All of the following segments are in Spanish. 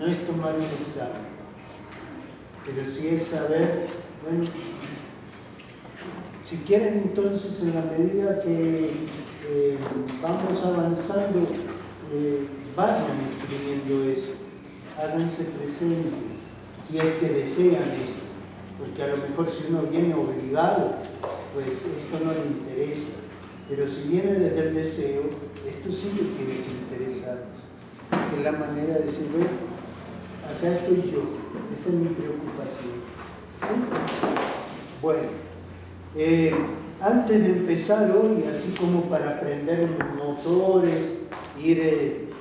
no es tomar un examen, pero sí es saber, bueno, si quieren entonces en la medida que vamos avanzando, vayan escribiendo eso, háganse presentes, si es que desean esto, porque a lo mejor si uno viene obligado, pues esto no le interesa, pero si viene desde el deseo, esto sí le tiene que interesar, que es la manera de decir, bueno, acá estoy yo, esta es mi preocupación, ¿sí? Bueno, antes de empezar hoy, así como para prender los motores, ir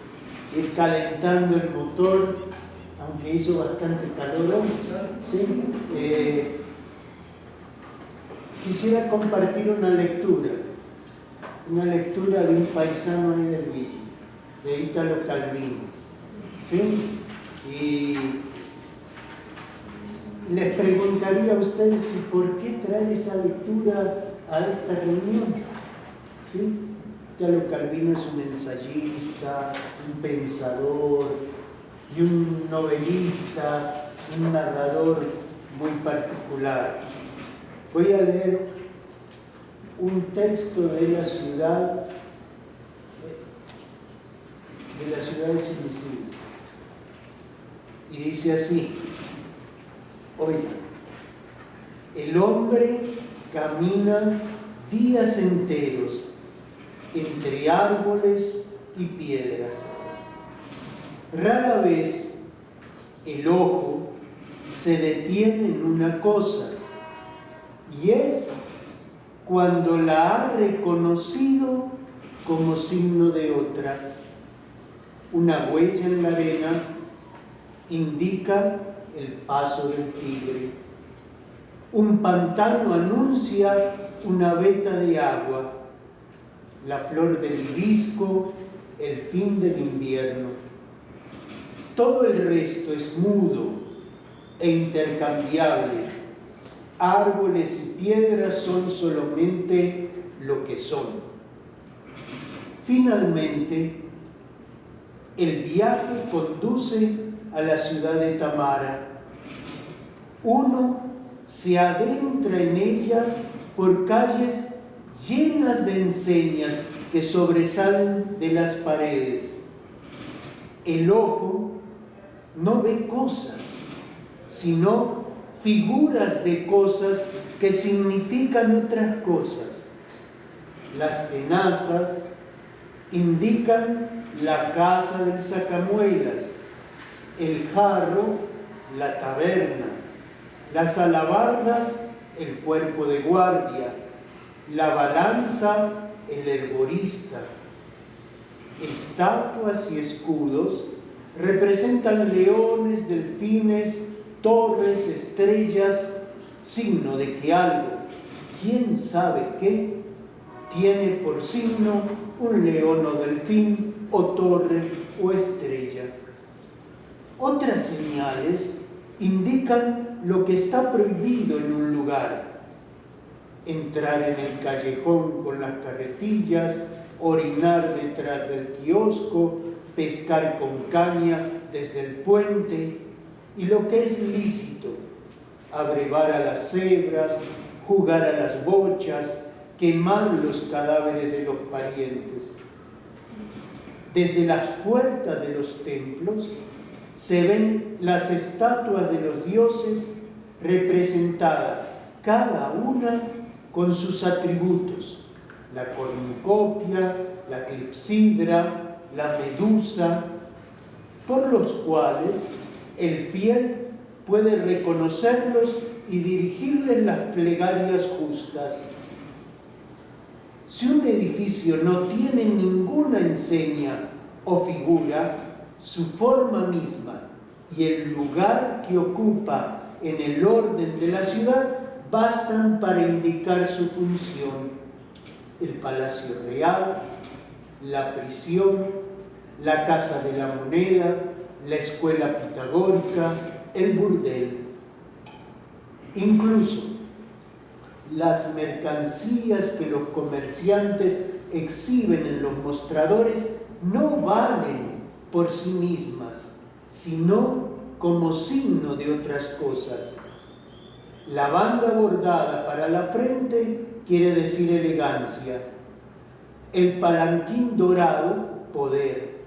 calentando el motor, aunque hizo bastante calor hoy, ¿sí? Quisiera compartir una lectura de un paisano ahí del Ville, de Ítalo Calvino, ¿sí? Y les preguntaría a ustedes si por qué traer esa lectura a esta reunión, ¿sí? Ítalo Calvino es un ensayista, un pensador y un novelista, un narrador muy particular. Voy a leer un texto de la ciudad de Sicilia. Y dice así: oigan, el hombre camina días enteros entre árboles y piedras. Rara vez el ojo se detiene en una cosa, y es cuando la ha reconocido como signo de otra. Una huella en la arena indica el paso del tigre. Un pantano anuncia una veta de agua. La flor del hibisco, el fin del invierno. Todo el resto es mudo e intercambiable. Árboles y piedras son solamente lo que son. Finalmente, el viaje conduce a la ciudad de Tamara. Uno se adentra en ella por calles llenas de enseñas que sobresalen de las paredes. El ojo no ve cosas, sino figuras de cosas que significan otras cosas. Las tenazas indican la casa del sacamuelas, el jarro, la taberna, las alabardas, el cuerpo de guardia, la balanza, el herborista. Estatuas y escudos representan leones, delfines, torres, estrellas, signo de que algo, quién sabe qué, tiene por signo un león o delfín, o torre o estrella. Otras señales indican lo que está prohibido en un lugar: entrar en el callejón con las carretillas, orinar detrás del kiosco, pescar con caña desde el puente, y lo que es lícito: abrevar a las cebras, jugar a las bochas, quemar los cadáveres de los parientes. Desde las puertas de los templos se ven las estatuas de los dioses representadas, cada una con sus atributos: la cornucopia, la clepsidra, la medusa, por los cuales el fiel puede reconocerlos y dirigirles las plegarias justas. Si un edificio no tiene ninguna enseña o figura, su forma misma y el lugar que ocupa en el orden de la ciudad bastan para indicar su función: el palacio real, la prisión, la casa de la moneda, la escuela pitagórica, el burdel. Incluso las mercancías que los comerciantes exhiben en los mostradores no valen por sí mismas, sino como signo de otras cosas. La banda bordada para la frente quiere decir elegancia. El palanquín dorado, poder.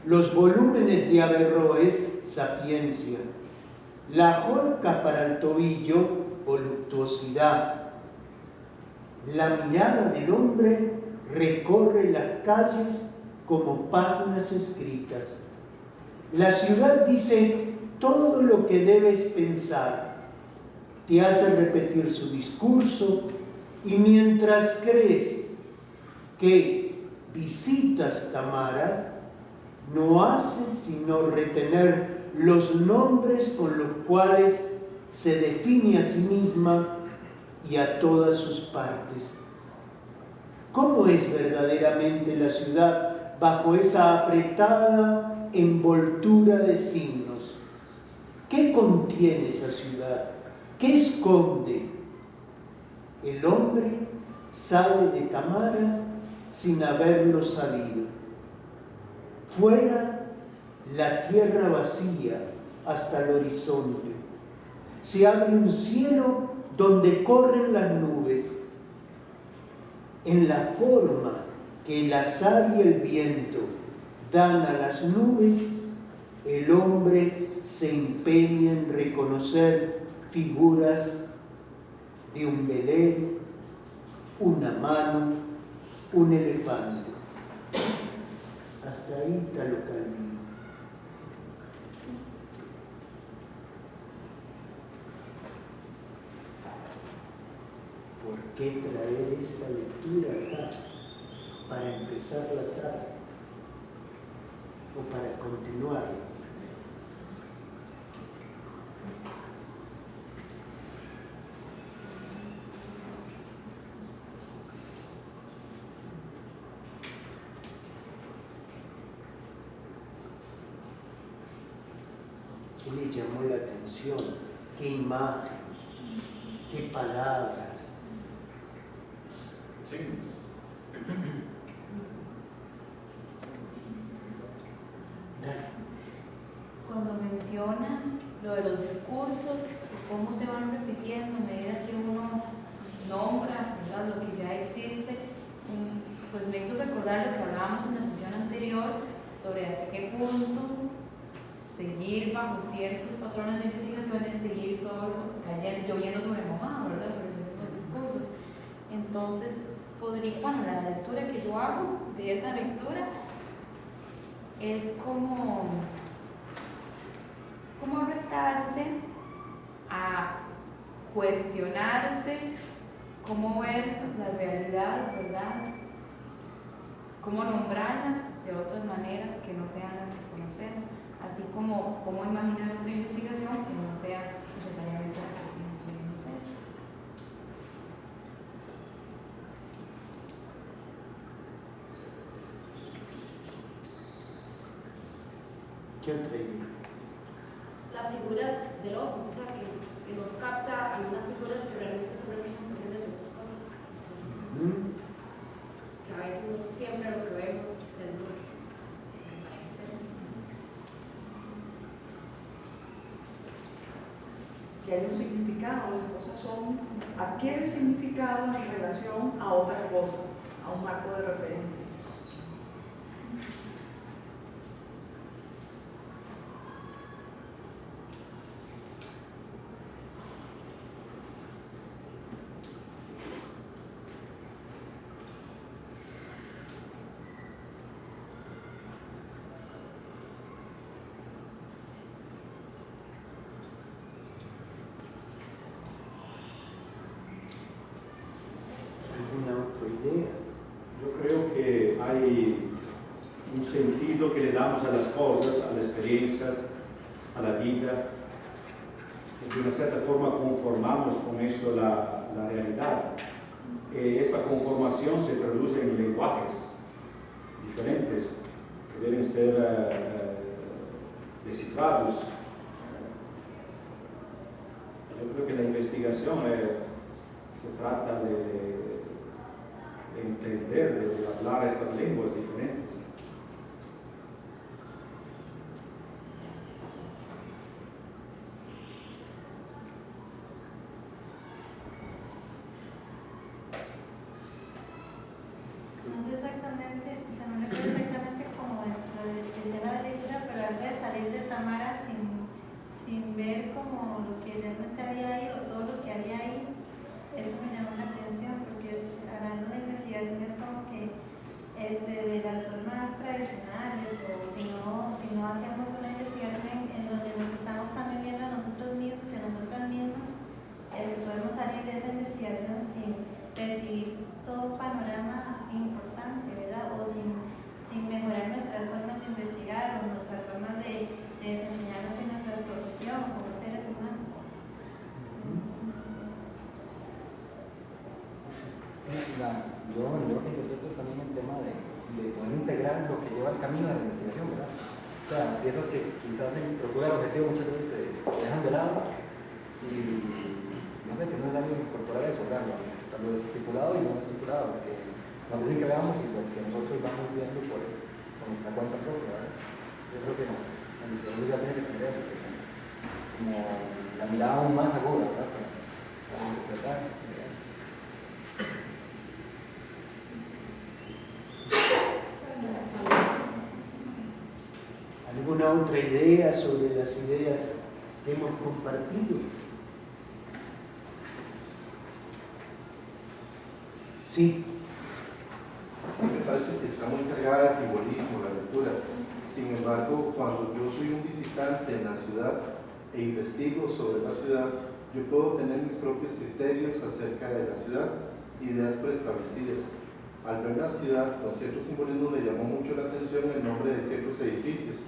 Los volúmenes de averroes, sapiencia. La jorca para el tobillo, voluptuosidad. La mirada del hombre recorre las calles como páginas escritas. La ciudad dice todo lo que debes pensar, te hace repetir su discurso y mientras crees que visitas Tamara, no haces sino retener los nombres con los cuales se define a sí misma y a todas sus partes. ¿Cómo es verdaderamente la ciudad bajo esa apretada envoltura de signos? ¿Qué contiene esa ciudad? ¿Qué esconde? El hombre sale de Tamara sin haberlo sabido. Fuera, la tierra vacía hasta el horizonte. Se abre un cielo donde corren las nubes. En la forma que el azar y el viento dan a las nubes, el hombre se empeña en reconocer figuras de un velero, una mano, un elefante. Hasta ahí Italo Calvino. ¿Por qué traer esta lectura acá? Para empezar la tarde o para continuarla. ¿Qué le llamó la atención? ¿Qué imagen? ¿Qué palabras? Sí. Cuando menciona lo de los discursos, cómo se van repitiendo a medida que uno nombra, ¿verdad?, lo que ya existe, pues me hizo recordar lo que hablábamos en la sesión anterior sobre hasta qué punto seguir bajo ciertos patrones de investigaciones, seguir lloviendo sobre mojado, ¿verdad?, sobre los discursos. Entonces, la lectura que yo hago de esa lectura es como retarse a cuestionarse cómo ver la realidad, ¿verdad?, cómo nombrarla de otras maneras que no sean las que conocemos, así como cómo imaginar otra investigación que no sea necesariamente la que sí queremos hacer. ¿Qué otra idea? Las figuras del ojo, o sea, que el ojo capta algunas figuras que realmente son representaciones de otras cosas. Entonces, que a veces no siempre lo que vemos es lo que parece ser. Que hay un significado, las cosas adquieren significado en relación a otra cosa, a un marco de referencia. Yo creo que hay un sentido que le damos a las cosas, a las experiencias, a la vida. De una cierta forma conformamos con eso la realidad. Esta conformación se traduce en lenguajes diferentes que deben ser descifrados. Yo creo que la investigación se trata de entender, de hablar estas lenguas diferentes. educativo muchas veces se dejan de lado y no sé, que no es necesario incorporar eso, ¿verdad? Lo estipulado y no estipulado, porque nos dicen que veamos y lo que nosotros vamos viendo por nuestra cuenta propia, ¿verdad? Yo creo que la investigación social tiene que tener eso, que como la mirada aún más aguda, ¿verdad? Para interpretar. ¿Alguna otra idea sobre las ideas que hemos compartido? Sí. Sí, me parece que está muy cargada de simbolismo la lectura. Sin embargo, cuando yo soy un visitante en la ciudad e investigo sobre la ciudad, yo puedo tener mis propios criterios acerca de la ciudad, ideas preestablecidas. Al ver la ciudad con cierto simbolismo me llamó mucho la atención el nombre de ciertos edificios,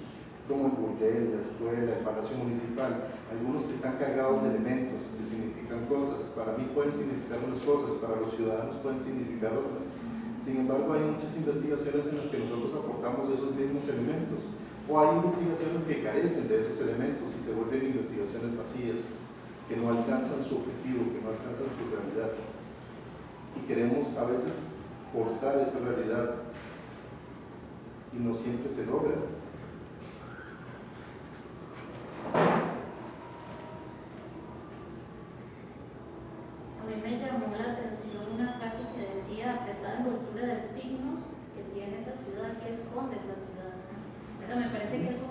como el burdel, la escuela, el palacio municipal, algunos que están cargados de elementos, que significan cosas. Para mí pueden significar unas cosas, para los ciudadanos pueden significar otras. Sin embargo, hay muchas investigaciones en las que nosotros aportamos esos mismos elementos, o hay investigaciones que carecen de esos elementos y se vuelven investigaciones vacías, que no alcanzan su objetivo, que no alcanzan su realidad. Y queremos a veces forzar esa realidad y no siempre se logra. A mí me llamó la atención una frase que decía: apretada envoltura de signos que tiene esa ciudad, que esconde esa ciudad. Pero me parece que es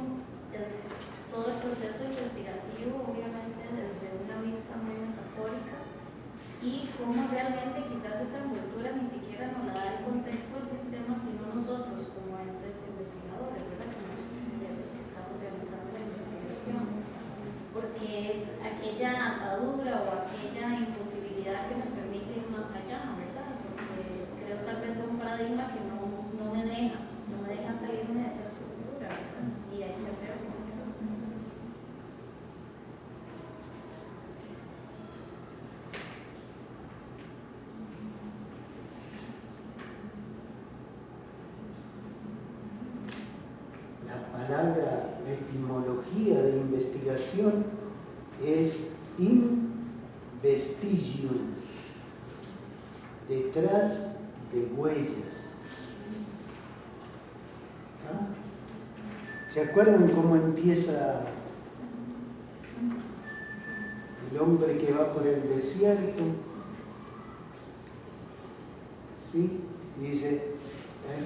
todo el proceso investigativo, obviamente desde una vista muy metafórica, y cómo realmente quizás esa envoltura ni siquiera nos la da el contexto del sistema, sino nosotros como entes investigadores, ¿verdad? Como sujetos que estamos realizando la investigación, porque es aquella atadura o aquella imposibilidad que me permite ir más allá, ¿verdad? Porque creo tal vez es un paradigma que no me deja salirme de esa estructura, ¿verdad? Y hay que hacerlo. La etimología de investigación es investigium, detrás de huellas. ¿Ah? ¿Se acuerdan cómo empieza el hombre que va por el desierto? ¿Sí? Dice: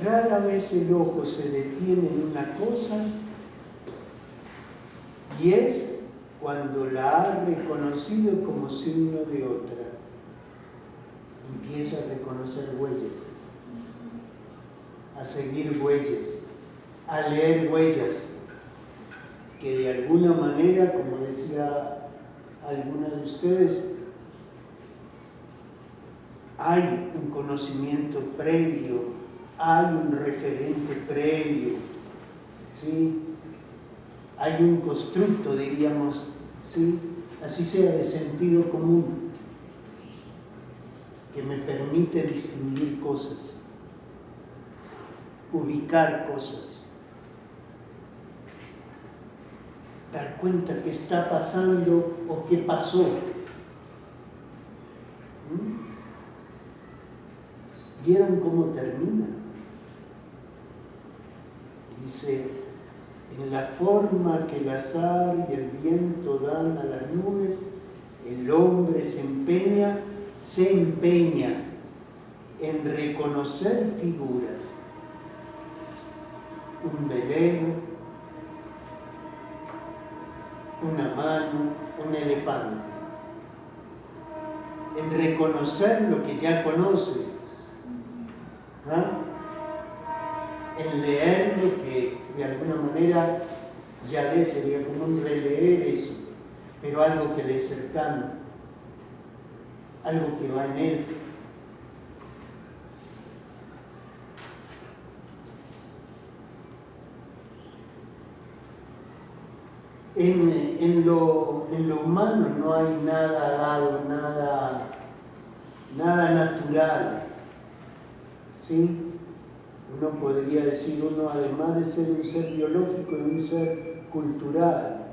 rara vez el ojo se detiene en una cosa y es cuando la ha reconocido como signo de otra. Empieza a reconocer huellas, a seguir huellas, a leer huellas, que de alguna manera, como decía alguna de ustedes, hay un conocimiento previo, hay un referente previo, ¿sí? Hay un constructo, diríamos, ¿sí? Así sea de sentido común, que me permite distinguir cosas, ubicar cosas, dar cuenta qué está pasando o qué pasó. ¿Vieron cómo termina? Dice: en la forma que el azar y el viento dan a las nubes, el hombre se empeña en reconocer figuras. Un velero, una mano, un elefante. En reconocer lo que ya conoce. ¿Ah? En leer lo que de alguna manera ya ve, sería como un releer eso, pero algo que le es cercano, algo que va en él. En lo humano no hay nada dado, nada natural, ¿sí? Uno podría decir, además de ser un ser biológico, es un ser cultural,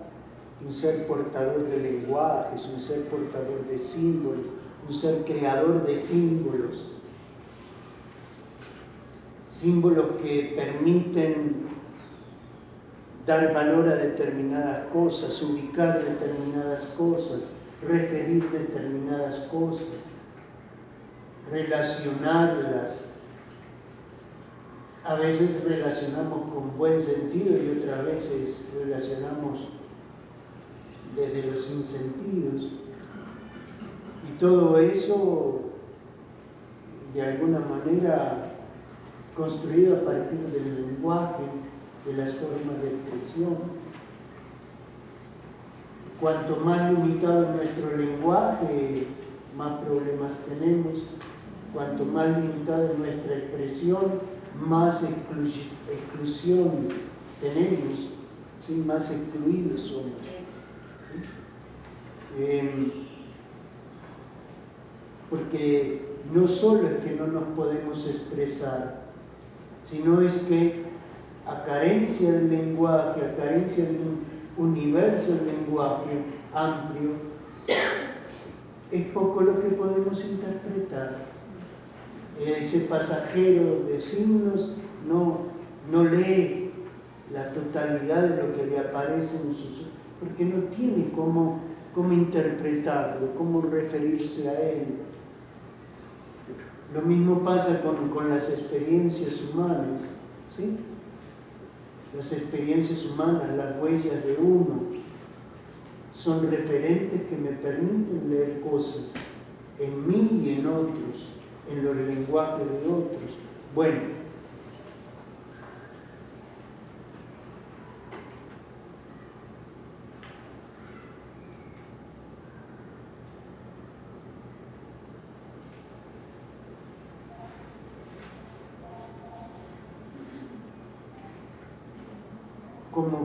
un ser portador de lenguajes, un ser portador de símbolos, un ser creador de símbolos. Símbolos que permiten dar valor a determinadas cosas, ubicar determinadas cosas, referir determinadas cosas, relacionarlas. A veces relacionamos con buen sentido y otras veces relacionamos desde los sinsentidos. Y todo eso, de alguna manera, construido a partir del lenguaje, de las formas de expresión. Cuanto más limitado es nuestro lenguaje, más problemas tenemos. Cuanto más limitada es nuestra expresión, más exclusión tenemos, ¿sí? Más excluidos somos. Porque no solo es que no nos podemos expresar, sino es que a carencia del lenguaje, a carencia de un universo del lenguaje amplio, es poco lo que podemos interpretar. Ese pasajero de signos no lee la totalidad de lo que le aparece en sus... porque no tiene cómo interpretarlo, cómo referirse a él. Lo mismo pasa con las experiencias humanas, ¿sí? Las experiencias humanas, las huellas de uno, son referentes que me permiten leer cosas en mí y en otros, en los lenguajes de otros. Bueno,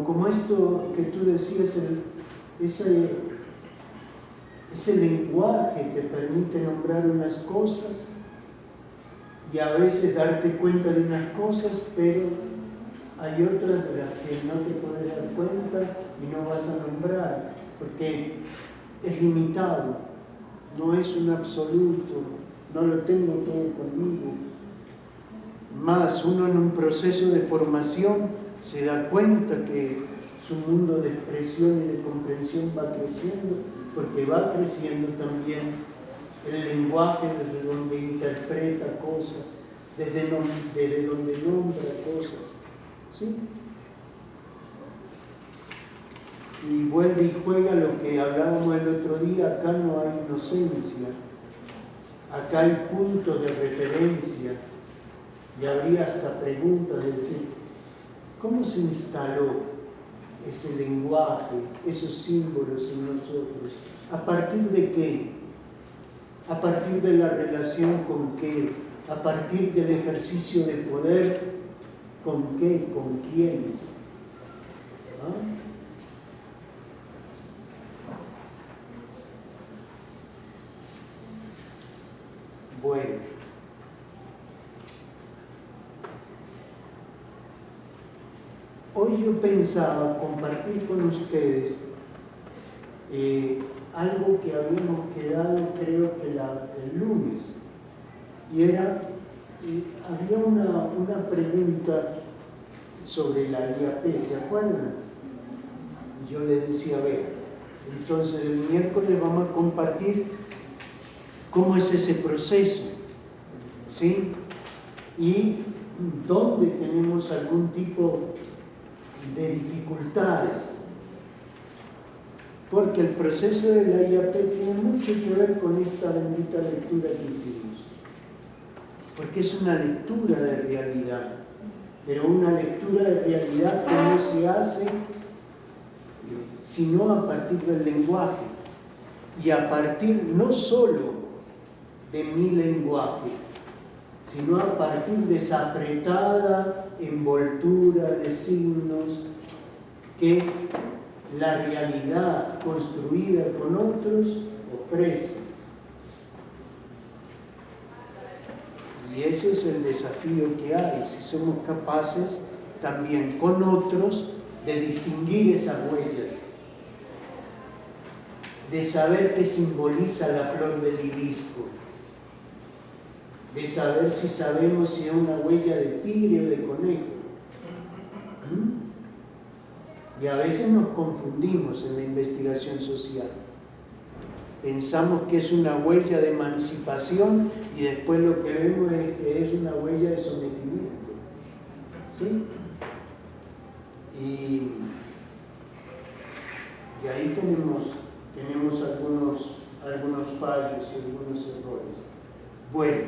como esto que tú decías, ese lenguaje te permite nombrar unas cosas y a veces darte cuenta de unas cosas, pero hay otras de las que no te puedes dar cuenta y no vas a nombrar, porque es limitado, no es un absoluto, no lo tengo todo conmigo. Más uno en un proceso de formación se da cuenta que su mundo de expresión y de comprensión va creciendo, porque va creciendo también el lenguaje desde donde interpreta cosas, desde donde nombra cosas, ¿sí? Y vuelve y juega lo que hablábamos el otro día. Acá no hay inocencia, acá hay puntos de referencia, y habría hasta preguntas de decir, ¿cómo se instaló ese lenguaje, esos símbolos en nosotros? ¿A partir de qué? ¿A partir de la relación con qué? ¿A partir del ejercicio de poder con qué? ¿Con quiénes? ¿Ah? Bueno. Hoy yo pensaba compartir con ustedes algo que habíamos quedado, creo que el lunes, y era, había una pregunta sobre la IAP, ¿se acuerdan? Yo les decía, a ver, entonces el miércoles vamos a compartir cómo es ese proceso, ¿sí? Y dónde tenemos algún tipo de dificultades, porque el proceso de la IAP tiene mucho que ver con esta bendita lectura que hicimos, porque es una lectura de realidad, pero una lectura de realidad que no se hace sino a partir del lenguaje, y a partir no solo de mi lenguaje, sino a partir de esa apretada envoltura de signos que la realidad construida con otros ofrece. Y ese es el desafío que hay, si somos capaces también con otros de distinguir esas huellas, de saber qué simboliza la flor del hibisco, de saber si sabemos si es una huella de tigre o de conejo. Y a veces nos confundimos en la investigación social. Pensamos que es una huella de emancipación y después lo que vemos es que es una huella de sometimiento. ¿Sí? Y ahí tenemos algunos fallos y algunos errores. Bueno,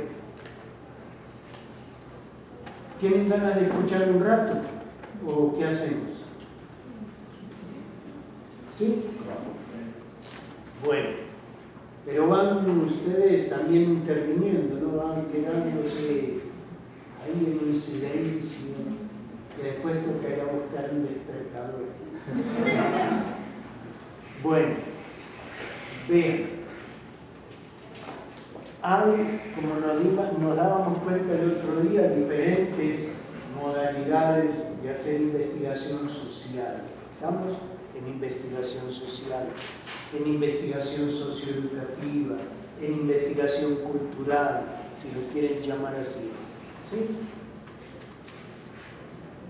¿tienen ganas de escuchar un rato? ¿O qué hacemos? ¿Sí? Bueno, pero van ustedes también interviniendo, no van quedándose ahí en un silencio, que después tocará buscar un despertador. Bueno, vean, hay, como nos dábamos cuenta el otro día, diferentes modalidades de hacer investigación social. ¿Estamos? En investigación social, en investigación socioeducativa, en investigación cultural, si lo quieren llamar así. ¿Sí?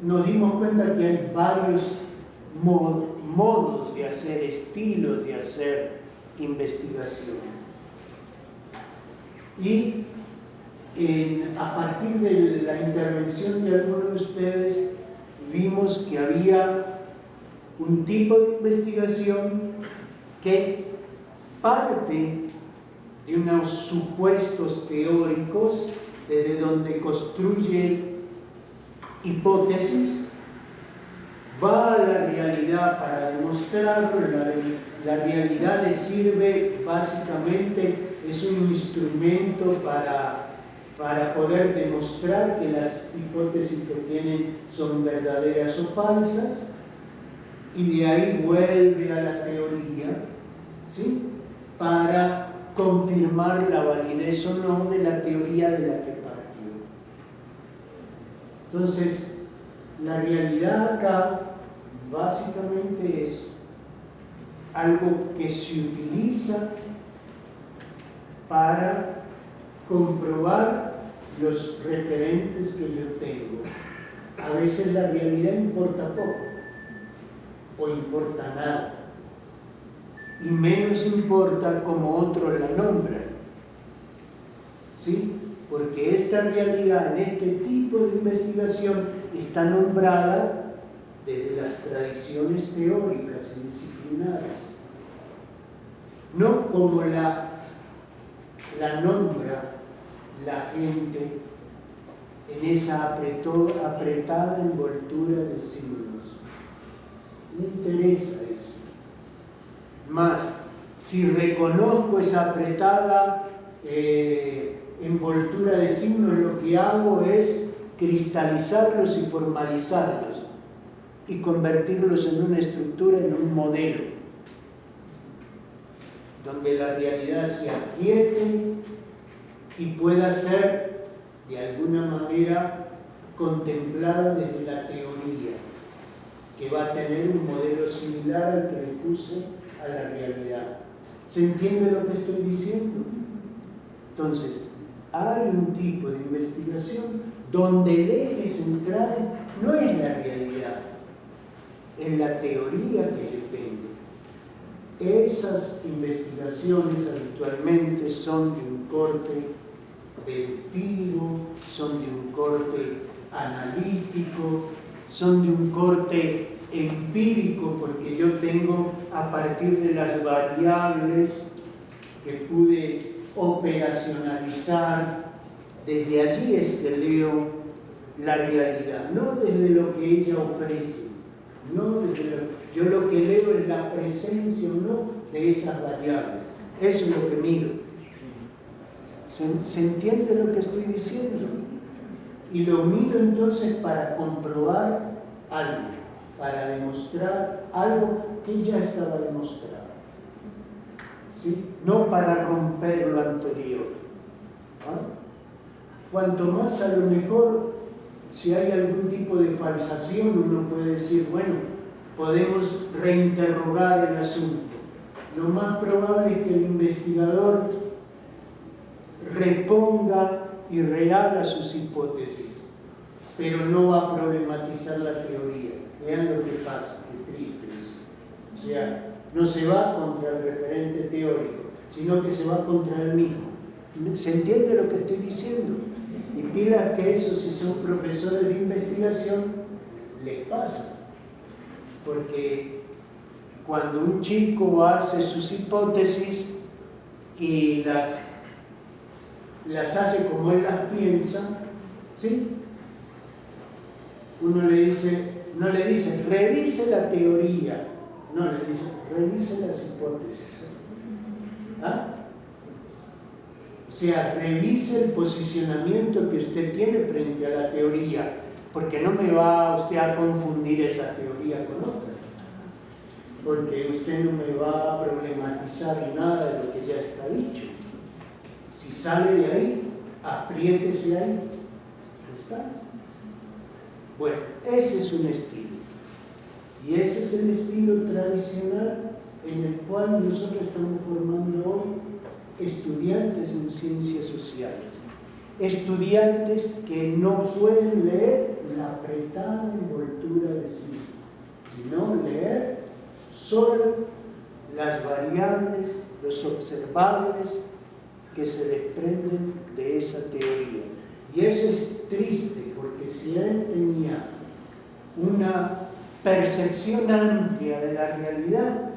Nos dimos cuenta que hay varios modos de hacer, estilos de hacer investigación. Y a partir de la intervención de algunos de ustedes, vimos que había un tipo de investigación que parte de unos supuestos teóricos, desde donde construye hipótesis, va a la realidad para demostrarlo. La realidad le sirve básicamente, es un instrumento para poder demostrar que las hipótesis que tienen son verdaderas o falsas, y de ahí vuelve a la teoría, ¿sí?, para confirmar la validez o no de la teoría de la que partió. Entonces, la realidad acá básicamente es algo que se utiliza para comprobar los referentes que yo tengo. A veces la realidad importa poco o importa nada, y menos importa como otros la nombran, ¿sí? Porque esta realidad en este tipo de investigación está nombrada desde las tradiciones teóricas y disciplinares, no como la nombra la gente en esa apretada envoltura de signos. Me interesa eso. Más, si reconozco esa apretada envoltura de signos, lo que hago es cristalizarlos y formalizarlos y convertirlos en una estructura, en un modelo, donde la realidad se aquiete y pueda ser de alguna manera contemplada desde la teoría, que va a tener un modelo similar al que le puse a la realidad. ¿Se entiende lo que estoy diciendo? Entonces, hay un tipo de investigación donde el eje central no es la realidad, es la teoría que yo tengo. Esas investigaciones habitualmente son de un corte deductivo, son de un corte analítico, son de un corte empírico, porque yo tengo, a partir de las variables que pude operacionalizar, desde allí es que leo la realidad, no desde lo que ella ofrece, no desde yo lo que leo es la presencia o no de esas variables. Eso es lo que miro. ¿Se entiende lo que estoy diciendo? Y lo miro entonces para comprobar algo, para demostrar algo que ya estaba demostrado, ¿sí? No para romper lo anterior. Cuanto más, a lo mejor, si hay algún tipo de falsación, uno puede decir, bueno, podemos reinterrogar el asunto. lo más probable es que el investigador reponga y rehaga sus hipótesis, pero no va a problematizar la teoría. Vean lo que pasa, qué triste eso. O sea, no se va contra el referente teórico, sino que se va contra él mismo. ¿Se entiende lo que estoy diciendo? Y pilas que eso, si son profesores de investigación, les pasa. Porque cuando un chico hace sus hipótesis y las hace como él las piensa, ¿sí? Uno le dice, no le dice, revise la teoría, no, le dice, revise las hipótesis. ¿Ah? O sea, revise el posicionamiento que usted tiene frente a la teoría, porque no me va usted a confundir esa teoría con otra, porque usted no me va a problematizar nada de lo que ya está dicho. Si sale de ahí, apriétese ahí. ¿Está? Bueno, ese es un estilo. Y ese es el estilo tradicional en el cual nosotros estamos formando hoy estudiantes en ciencias sociales. Estudiantes que no pueden leer la apretada envoltura de sí, sino leer solo las variables, los observables que se desprenden de esa teoría. Y eso es triste, porque si él tenía una percepción amplia de la realidad,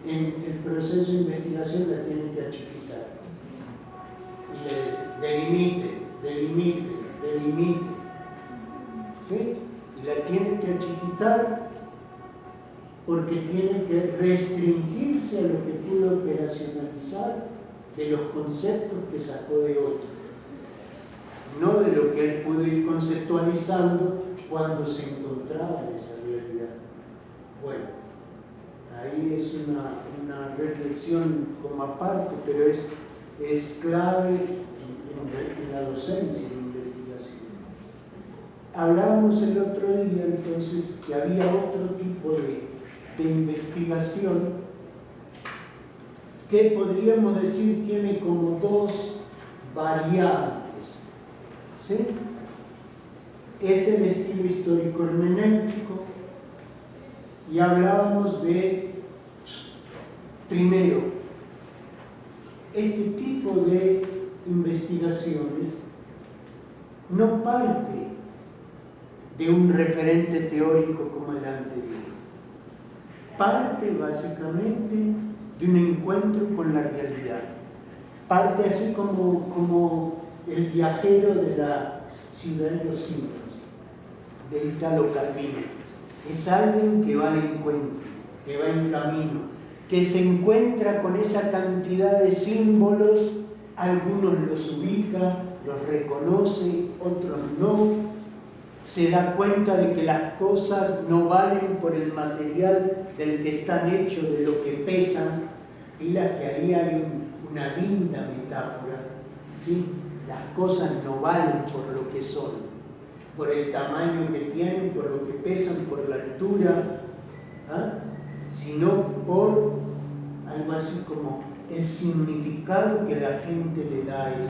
en el proceso de investigación la tiene que achicar. Y delimite. ¿Sí? Y la tiene que achiquitar porque tiene que restringirse a lo que pudo operacionalizar de los conceptos que sacó de otro, no de lo que él pudo ir conceptualizando cuando se encontraba en esa realidad. Bueno, ahí es una reflexión como aparte, pero es clave en la docencia, en la investigación. Hablábamos el otro día entonces que había otro tipo de investigación que podríamos decir tiene como dos variables, ¿sí? Es el estilo histórico-hermenéutico, y hablábamos de, primero, este tipo de investigaciones no parte de un referente teórico como el anterior, parte básicamente de un encuentro con la realidad, parte así como el viajero de la ciudad de los siglos, de Italo Calvino. Es alguien que va al encuentro, que va en camino, que se encuentra con esa cantidad de símbolos, algunos los ubica, los reconoce, otros no, se da cuenta de que las cosas no valen por el material del que están hechos, de lo que pesan. Mira que ahí hay una linda metáfora, ¿sí? Las cosas no valen por lo que son, por el tamaño que tienen, por lo que pesan, por la altura, ¿ah? Sino por algo así como el significado que la gente le da a eso.